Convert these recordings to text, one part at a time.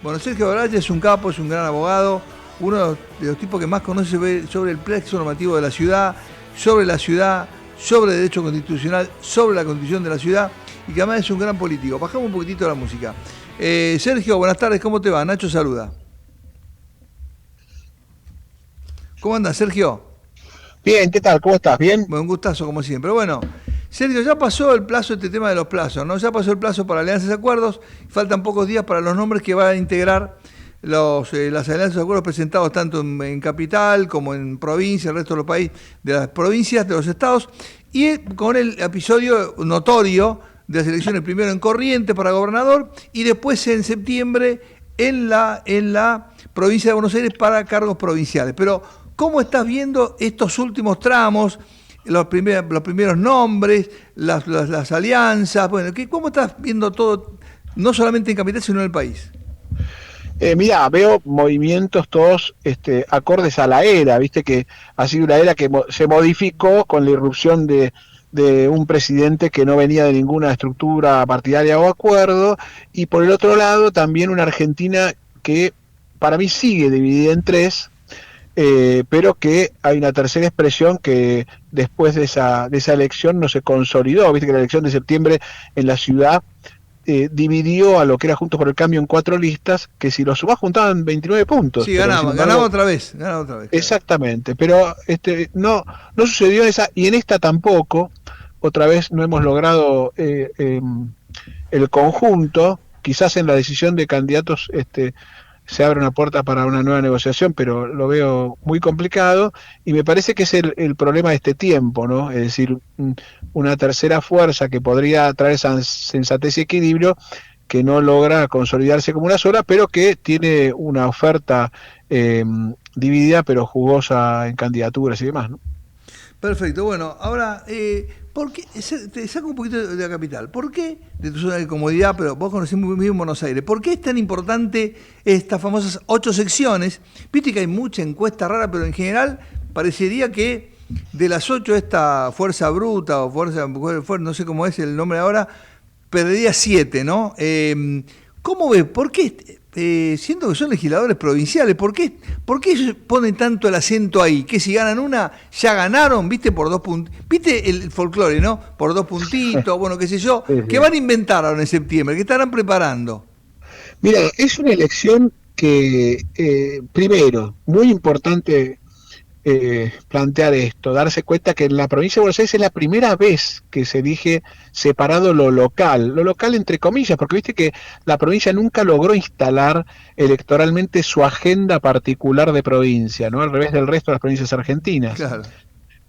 Bueno, Sergio Baralla es un capo, es un gran abogado, uno de los tipos que más conoce sobre el plexo normativo de la ciudad, sobre derecho constitucional, sobre la constitución de la ciudad y que además es un gran político. Bajamos un poquitito la música. Sergio, buenas tardes, ¿cómo te va? Nacho saluda. ¿Cómo andas, Sergio? Bien, ¿qué tal? ¿Cómo estás? ¿Bien? Bueno, un gustazo como siempre. Bueno, Sergio, ya pasó el plazo, este tema de los plazos, ¿no? Ya pasó el plazo para alianzas y acuerdos, faltan pocos días para los nombres que va a integrar las alianzas y acuerdos presentados tanto en capital como en provincia, el resto de los países, de las provincias, de los estados, y con el episodio notorio de las elecciones, primero en Corrientes para gobernador y después en septiembre en la provincia de Buenos Aires para cargos provinciales. Pero, ¿cómo estás viendo estos últimos tramos? Los primeros nombres, las alianzas, bueno, ¿cómo estás viendo todo, no solamente en Capital, sino en el país? Mira, veo movimientos todos acordes a la era, viste que ha sido una era que se modificó con la irrupción de un presidente que no venía de ninguna estructura partidaria o acuerdo, y por el otro lado también una Argentina que para mí sigue dividida en tres, pero que hay una tercera expresión que después de esa elección no se consolidó, viste que la elección de septiembre en la ciudad dividió a lo que era Juntos por el Cambio en cuatro listas, que si lo sumás juntaban 29 puntos, Sí, pero sin ganaba embargo, ganaba otra vez, claro. exactamente, pero no sucedió esa, y en esta tampoco, otra vez no hemos logrado el conjunto, quizás en la decisión de candidatos se abre una puerta para una nueva negociación, pero lo veo muy complicado y me parece que es el problema de este tiempo, ¿no? Es decir, una tercera fuerza que podría traer sensatez y equilibrio que no logra consolidarse como una sola, pero que tiene una oferta eh, dividida pero jugosa en candidaturas y demás, ¿no? Perfecto, bueno, ahora, ¿por qué? Te saco un poquito de la capital. ¿Por qué, de tu zona de comodidad, pero vos conocés muy bien Buenos Aires, por qué es tan importante estas famosas 8 secciones? Viste que hay mucha encuesta rara, pero en general parecería que de las 8 esta fuerza bruta o no sé cómo es el nombre ahora, perdería 7, ¿no? ¿Cómo ves? ¿Por qué? Siento que son legisladores provinciales, ¿por qué ellos ponen tanto el acento ahí? Que si ganan una, ya ganaron, ¿viste? Por 2 puntos. ¿Viste el folclore, no? Por 2 puntitos, bueno, qué sé yo. Sí, ¿Qué sí. van a inventar ahora en septiembre? ¿Qué estarán preparando? Mira, es una elección que, primero, muy importante plantear esto, darse cuenta que en la provincia de Buenos Aires es la primera vez que se elige separado lo local entre comillas, porque viste que la provincia nunca logró instalar electoralmente su agenda particular de provincia, ¿no? Al revés del resto de las provincias argentinas. Claro.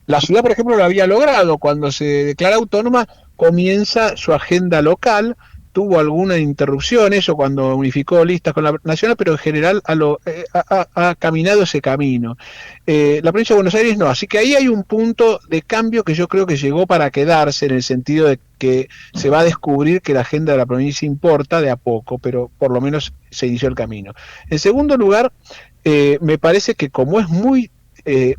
La ciudad, por ejemplo, lo había logrado. Cuando se declara autónoma, comienza su agenda local. Tuvo algunas interrupciones o cuando unificó listas con la nacional, pero en general ha caminado ese camino. La provincia de Buenos Aires no, así que ahí hay un punto de cambio que yo creo que llegó para quedarse en el sentido de que se va a descubrir que la agenda de la provincia importa de a poco, pero por lo menos se inició el camino. En segundo lugar, me parece que como es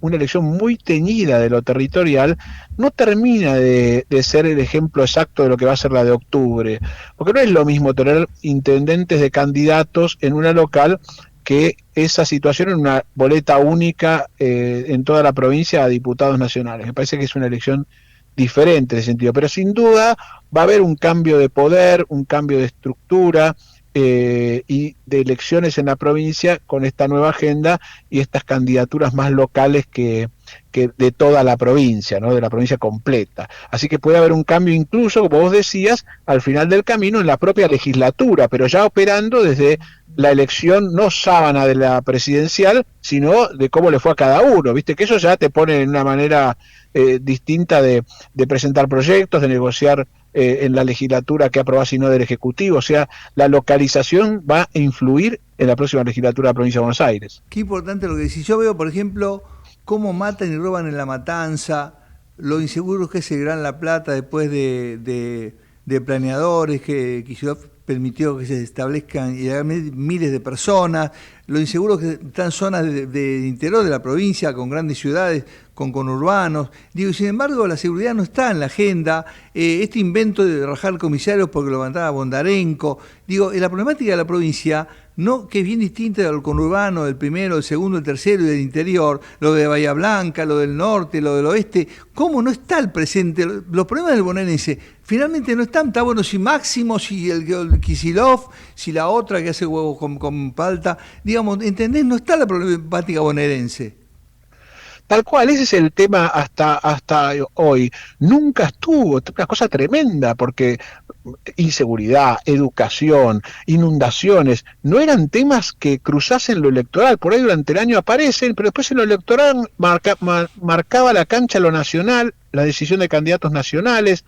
una elección muy teñida de lo territorial, no termina de ser el ejemplo exacto de lo que va a ser la de octubre, porque no es lo mismo tener intendentes de candidatos en una local que esa situación en una boleta única en toda la provincia a diputados nacionales. Me parece que es una elección diferente en ese sentido, pero sin duda va a haber un cambio de poder, un cambio de estructura, y de elecciones en la provincia con esta nueva agenda y estas candidaturas más locales que de toda la provincia, ¿no? De la provincia completa. Así que puede haber un cambio incluso, como vos decías, al final del camino en la propia legislatura, pero ya operando desde la elección no sábana de la presidencial, sino de cómo le fue a cada uno. Viste que eso ya te pone en una manera distinta de presentar proyectos, de negociar en la legislatura que aprobás y no del Ejecutivo. O sea, la localización va a influir en la próxima legislatura de la provincia de Buenos Aires. Qué importante lo que decís. Yo veo, por ejemplo, cómo matan y roban en La Matanza, lo inseguros que es el Gran La Plata después de planeadores que Kicillof permitió que se establezcan y hagan miles de personas, lo inseguro que están zonas de interior de la provincia, con grandes ciudades, con conurbanos. Digo, y sin embargo, la seguridad no está en la agenda. Este invento de rajar comisarios porque lo levantaba Bondarenko. Digo, la problemática de la provincia no, que es bien distinta del conurbano, del primero, del segundo, del tercero y del interior, lo de Bahía Blanca, lo del norte, lo del oeste, ¿cómo no está el presente? Los problemas del bonaerense finalmente no están, está bueno si Máximo, si el Kicillof, si la otra que hace huevos con palta, digamos, ¿entendés? No está la problemática bonaerense. Tal cual, ese es el tema hasta hoy. Nunca estuvo, una cosa tremenda, porque inseguridad, educación, inundaciones, no eran temas que cruzasen lo electoral. Por ahí durante el año aparecen, pero después en lo electoral marcaba la cancha lo nacional, la decisión de candidatos nacionales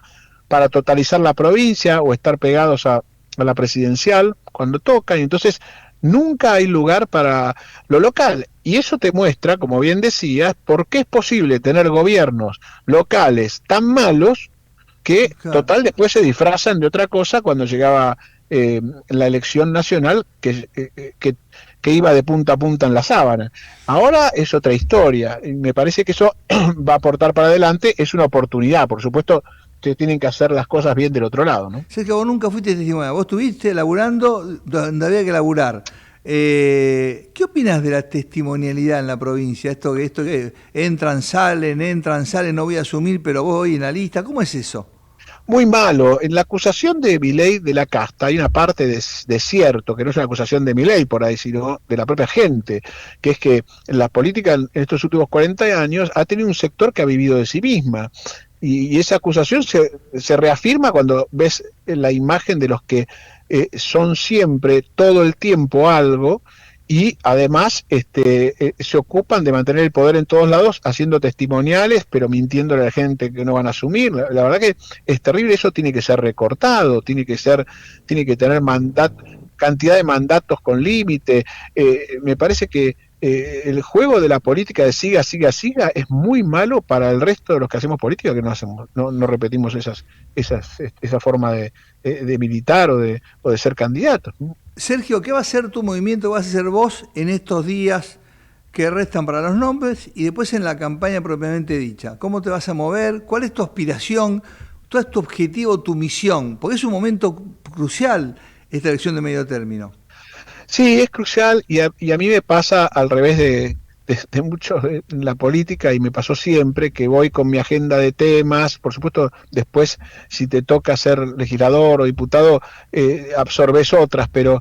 para totalizar la provincia o estar pegados a la presidencial cuando tocan. Y entonces nunca hay lugar para lo local. Y eso te muestra, como bien decías, por qué es posible tener gobiernos locales tan malos que, Claro. total, después se disfrazan de otra cosa cuando llegaba la elección nacional que iba de punta a punta en la sábana. Ahora es otra historia. Y me parece que eso va a aportar para adelante, es una oportunidad. Por supuesto, que tienen que hacer las cosas bien del otro lado, ¿no? Sergio, vos nunca fuiste testimonio, vos estuviste laburando donde había que laburar. ¿Qué opinas de la testimonialidad en la provincia? Esto que entran, salen, no voy a asumir, pero vos voy en la lista. ¿Cómo es eso? Muy malo. En la acusación de Milei de la casta hay una parte de cierto, que no es una acusación de Milei por ahí, sino de la propia gente, que es que la política en estos últimos 40 años ha tenido un sector que ha vivido de sí misma. Y esa acusación se reafirma cuando ves la imagen de los que son siempre, todo el tiempo algo, y además se ocupan de mantener el poder en todos lados, haciendo testimoniales, pero mintiéndole a la gente que no van a asumir. La verdad que es terrible, eso tiene que ser recortado, tiene que tener cantidad de mandatos con límite. Me parece que el juego de la política de siga es muy malo para el resto de los que hacemos política, que no hacemos, no repetimos esa forma de militar o de ser candidatos, ¿no? Sergio, ¿qué va a ser tu movimiento, vas a hacer vos en estos días que restan para los nombres y después en la campaña propiamente dicha? ¿Cómo te vas a mover? ¿Cuál es tu aspiración? ¿Cuál es tu objetivo, tu misión? Porque es un momento crucial esta elección de medio término. Sí, es crucial y a mí me pasa al revés de muchos en la política, y me pasó siempre que voy con mi agenda de temas. Por supuesto, después si te toca ser legislador o diputado, absorbes otras, pero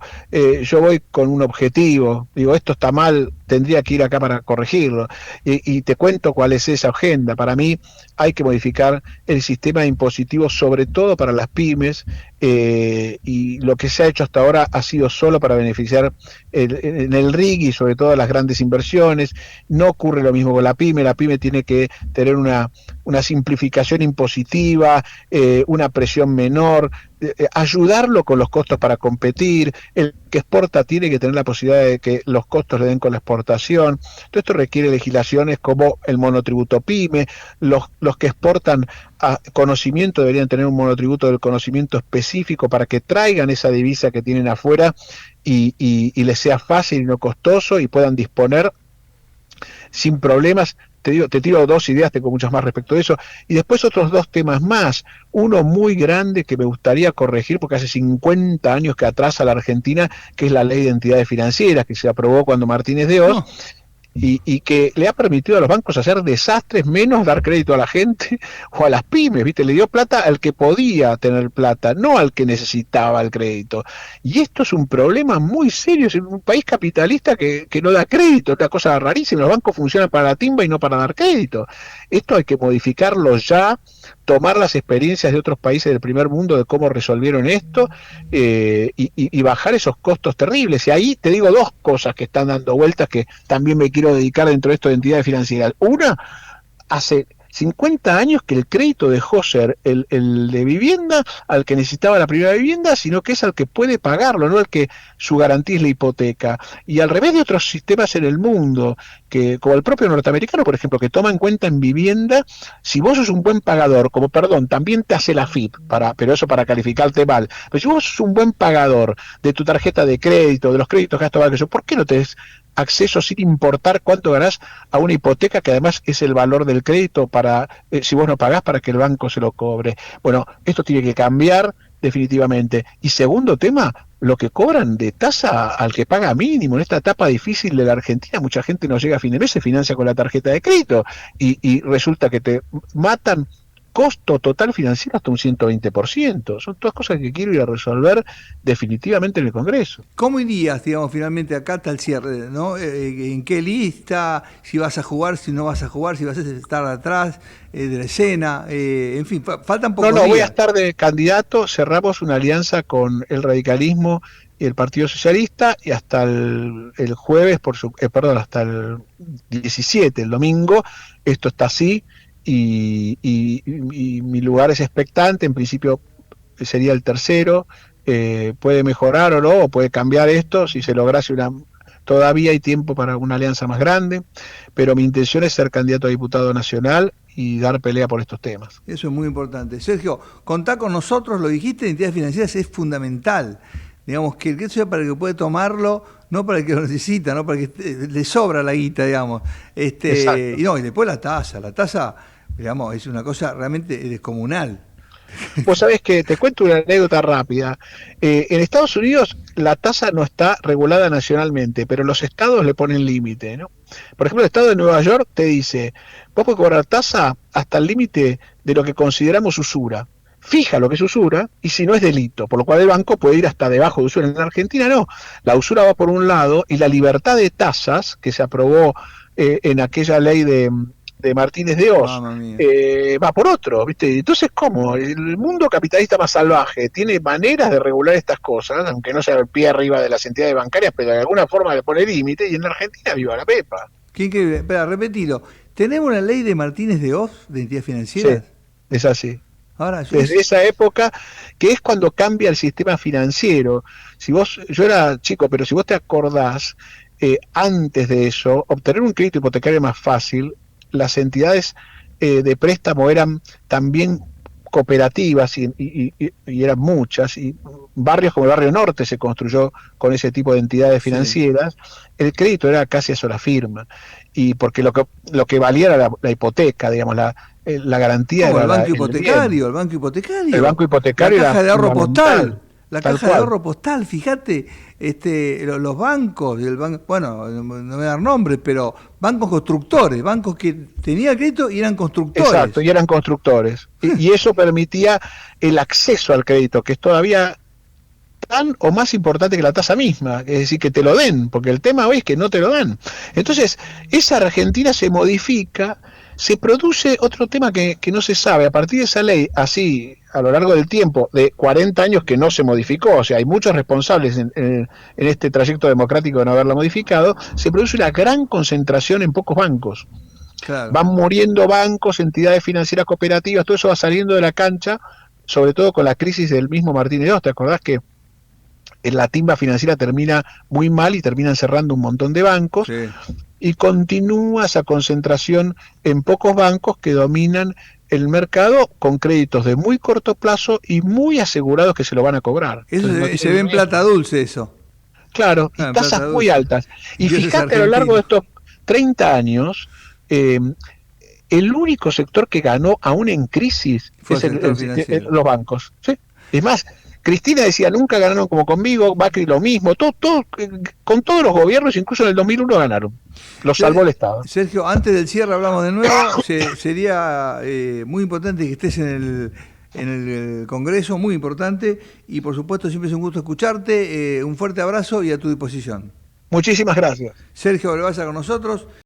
yo voy con un objetivo. Digo, esto está mal, tendría que ir acá para corregirlo, y te cuento cuál es esa agenda. Para mí hay que modificar el sistema impositivo, sobre todo para las pymes, y lo que se ha hecho hasta ahora ha sido solo para beneficiar en el RIC y sobre todo las grandes inversiones. No ocurre lo mismo con la pyme tiene que tener una simplificación impositiva, una presión menor, ayudarlo con los costos para competir. El que exporta tiene que tener la posibilidad de que los costos le den con la exportación. Todo esto requiere legislaciones como el monotributo pyme. Los que exportan a conocimiento deberían tener un monotributo del conocimiento específico para que traigan esa divisa que tienen afuera y les sea fácil y no costoso, y puedan disponer sin problemas. Te tiro dos ideas, tengo muchas más respecto de eso, y después otros dos temas más. Uno muy grande que me gustaría corregir, porque hace 50 años que atrasa a la Argentina, que es la ley de entidades financieras, que se aprobó cuando Martínez de Oz, y que le ha permitido a los bancos hacer desastres, menos dar crédito a la gente o a las pymes, ¿viste? Le dio plata al que podía tener plata, no al que necesitaba el crédito. Y esto es un problema muy serio, es un país capitalista que no da crédito, esta cosa rarísima. Los bancos funcionan para la timba y no para dar crédito. Esto hay que modificarlo ya, tomar las experiencias de otros países del primer mundo de cómo resolvieron esto, y bajar esos costos terribles. Y ahí te digo dos cosas que están dando vueltas, que también me quiero dedicar dentro de esto de entidades financieras. Una, hace 50 años que el crédito dejó ser el de vivienda al que necesitaba la primera vivienda, sino que es al que puede pagarlo, no al que su garantía es la hipoteca. Y al revés de otros sistemas en el mundo, que como el propio norteamericano, por ejemplo, que toma en cuenta en vivienda, si vos sos un buen pagador, como perdón, también te hace la FIP, pero eso para calificarte mal. Pero si vos sos un buen pagador de tu tarjeta de crédito, de los créditos que has tomado, ¿por qué no te des acceso, sin importar cuánto ganás, a una hipoteca que además es el valor del crédito para, si vos no pagás, para que el banco se lo cobre? Bueno, esto tiene que cambiar definitivamente. Y segundo tema, lo que cobran de tasa al que paga mínimo en esta etapa difícil de la Argentina. Mucha gente no llega a fin de mes, se financia con la tarjeta de crédito y resulta que te matan costo total financiero hasta un 120%. Son todas cosas que quiero ir a resolver definitivamente en el Congreso. ¿Cómo irías, digamos, finalmente acá hasta el cierre, ¿no? ¿En qué lista? Si vas a jugar, si no vas a jugar, si vas a estar atrás de la escena, en fin, faltan pocos días. Voy a estar de candidato, cerramos una alianza con el radicalismo y el Partido Socialista y hasta el jueves, hasta el 17, el domingo, esto está así. Y mi lugar es expectante, en principio sería el tercero, puede mejorar o no, o puede cambiar esto, si se lograse todavía hay tiempo para una alianza más grande, pero mi intención es ser candidato a diputado nacional y dar pelea por estos temas. Eso es muy importante. Sergio, contá con nosotros, lo dijiste, entidades financieras es fundamental. Digamos, que el que sea para el que puede tomarlo, no para el que lo necesita, no para el que le sobra la guita, digamos. Y después la tasa, digamos, es una cosa realmente descomunal. Vos sabés que te cuento una anécdota rápida. En Estados Unidos la tasa no está regulada nacionalmente, pero los estados le ponen límite, ¿no? Por ejemplo, el estado de Nueva York te dice, vos podés cobrar tasa hasta el límite de lo que consideramos usura. Fija lo que es usura y si no es delito, por lo cual el banco puede ir hasta debajo de usura. En la Argentina no, la usura va por un lado y la libertad de tasas que se aprobó en aquella ley de Martínez de Oz va por otro, ¿viste? Entonces, ¿cómo? El mundo capitalista más salvaje tiene maneras de regular estas cosas, aunque no sea el pie arriba de las entidades bancarias, pero de alguna forma le pone límite, y en la Argentina viva la pepa. Qué increíble. Espera, repetilo. ¿Tenemos una ley de Martínez de Oz de entidades financieras? Sí, es así. Ahora, desde esa época, que es cuando cambia el sistema financiero. Yo era chico, pero si vos te acordás, antes de eso, obtener un crédito hipotecario más fácil, las entidades de préstamo eran también cooperativas y eran muchas, y barrios como el Barrio Norte se construyó con ese tipo de entidades financieras. Sí. El crédito era casi a sola firma, y porque lo que valía era la hipoteca, digamos, la garantía era el banco hipotecario, el banco hipotecario. El banco hipotecario, la caja de ahorro postal. La caja de ahorro postal, fíjate, los bancos, bueno, no me voy a dar nombres, pero bancos constructores, bancos que tenían crédito y eran constructores. Exacto, y eran constructores. Y eso permitía el acceso al crédito, que es todavía tan o más importante que la tasa misma, es decir, que te lo den, porque el tema hoy es que no te lo dan. Entonces, esa Argentina se modifica, se produce otro tema que no se sabe, a partir de esa ley, así, a lo largo del tiempo, de 40 años que no se modificó, o sea, hay muchos responsables en este trayecto democrático de no haberla modificado, se produce una gran concentración en pocos bancos. Claro. Van muriendo bancos, entidades financieras cooperativas, todo eso va saliendo de la cancha, sobre todo con la crisis del mismo Martínez de Oz. ¿Te acordás que la timba financiera termina muy mal y terminan cerrando un montón de bancos? Sí. Y continúa esa concentración en pocos bancos que dominan el mercado con créditos de muy corto plazo y muy asegurados que se lo van a cobrar. Eso se ve en plata dulce eso. Claro, y tasas muy altas. Y fíjate, a lo largo de estos 30 años, el único sector que ganó aún en crisis es los bancos. ¿Sí? Es más, Cristina decía, nunca ganaron como conmigo, Macri lo mismo, todo, con todos los gobiernos, incluso en el 2001 ganaron. Lo salvó el Estado. Sergio, antes del cierre hablamos de nuevo, sería muy importante que estés en el Congreso, muy importante, y por supuesto siempre es un gusto escucharte, un fuerte abrazo y a tu disposición. Muchísimas gracias. Sergio Olivasa con nosotros.